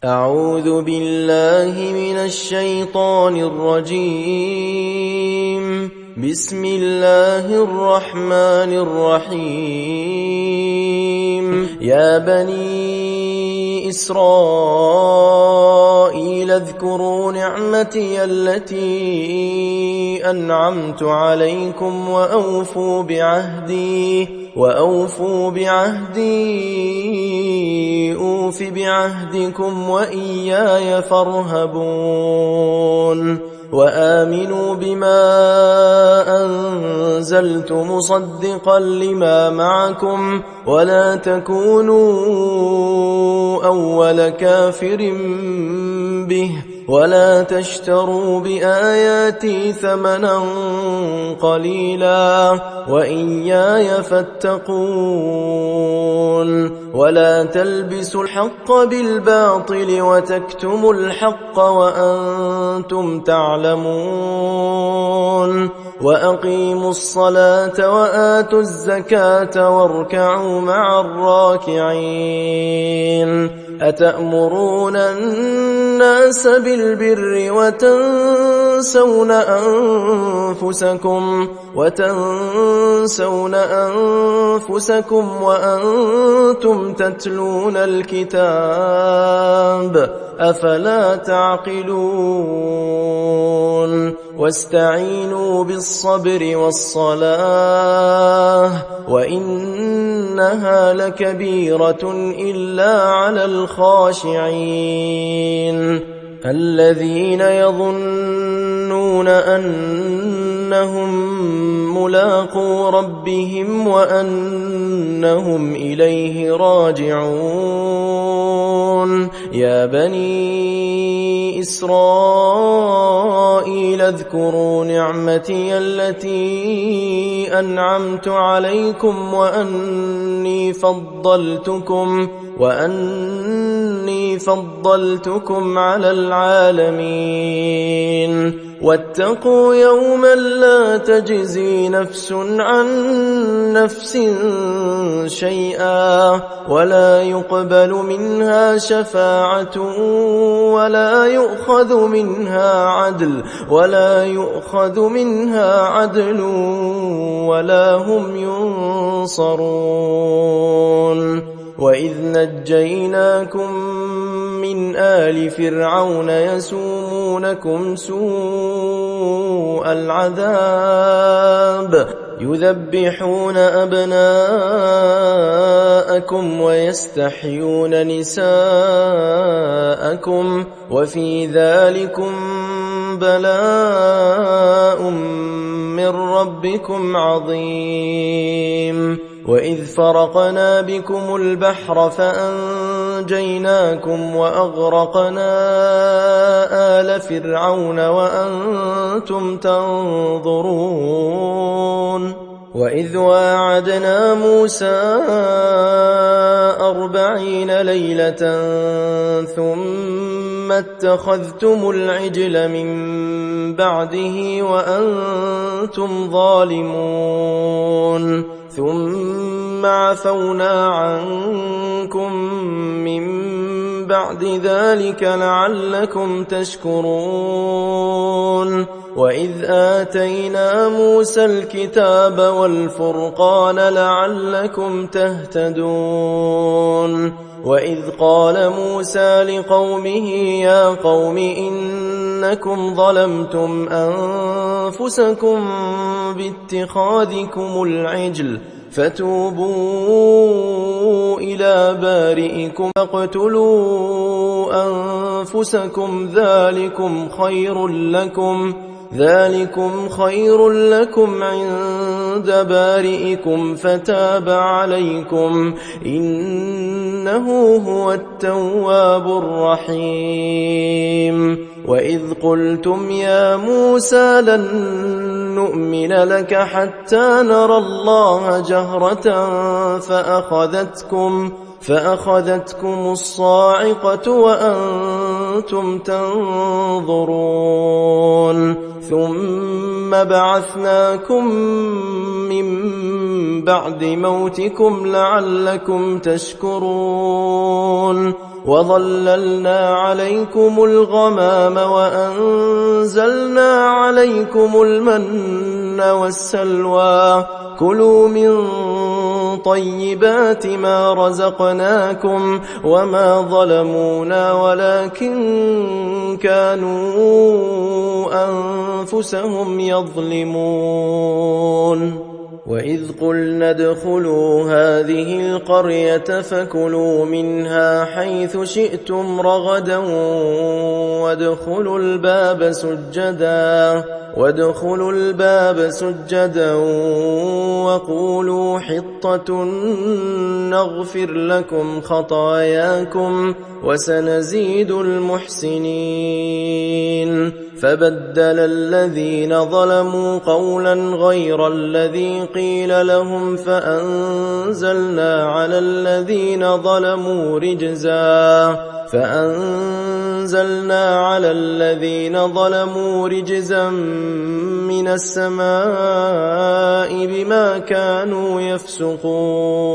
أعوذ بالله من الشيطان الرجيم. بسم الله الرحمن الرحيم. يا بني إسرائيل اذكروا نعمتي التي أنعمت عليكم وأوفوا بعهدي أوف بعهدكم وإياي فارهبون. وآمنوا بما أنزلت مصدقا لما معكم ولا تكونوا أول كافر به ولا تشتروا بآياتي ثمنا قليلا وإياي فاتقون. ولا تلبسوا الحق بالباطل وتكتموا الحق وأنتم تعلمون. وأقيموا الصلاة وآتوا الزكاة واركعوا مع الراكعين. أتأمرون الناس بالبر وتنسون أنفسكم وأنتم تتلون الكتاب أفلا تعقلون. واستعينوا بالصبر والصلاة وإنها لكبيرة إلا على الخاشعين الذين يظنون أنهم ملاقو ربهم وأنهم إليه راجعون. يا بني إسرائيل اذكروا نعمتي التي أنعمت عليكم وأني فضلتكم على العالمين. واتقوا يوما لا تجزي نفس عن نفس شيئا ولا يقبل منها شفاعة ولا يؤخذ منها عدل ولا هم ينصرون. وإذ نجيناكم من آل فرعون يسومونكم سوء العذاب يذبحون أبناءكم ويستحيون نساءكم وفي ذلكم بلاء من ربكم عظيم. وإذ فرقنا بكم البحر فأنجيناكم وأغرقنا آل فرعون وأنتم تنظرون. وإذ واعدنا موسى 40 ليلة ثم اتخذتم العجل من بعده وأنتم ظالمون. ثم عفونا عنكم من بعد ذلك لعلكم تشكرون. وإذ آتينا موسى الكتاب والفرقان لعلكم تهتدون. وإذ قال موسى لقومه يا قوم إنكم ظلمتم أنفسكم باتخاذكم العجل فتوبوا إلى بارئكم فاقتلوا أنفسكم ذلكم خير لكم عند بارئكم فتاب عليكم إنه هو التواب الرحيم. وإذ قلتم يا موسى لن نؤمن لك حتى نرى الله جهرة فأخذتكم الصاعقة وأنتم تنظرون. ثم بعثناكم من بعد موتكم لعلكم تشكرون وظللنا عليكم الغمام وأنزلنا عليكم المن والسلوى كلوا من طيبات ما رزقناكم وما ظلمونا ولكن كانوا أنفسهم يظلمون وإذ قلنا ادخلوا هذه القرية فكلوا منها حيث شئتم رغدا وادخلوا الباب سجدا وقولوا حطة نغفر لكم خطاياكم وسنزيد المحسنين فبدل الذين ظلموا قولا غير الذي قيل لهم فأنزلنا على الذين ظلموا رجزا من السماء بما كانوا يفسقون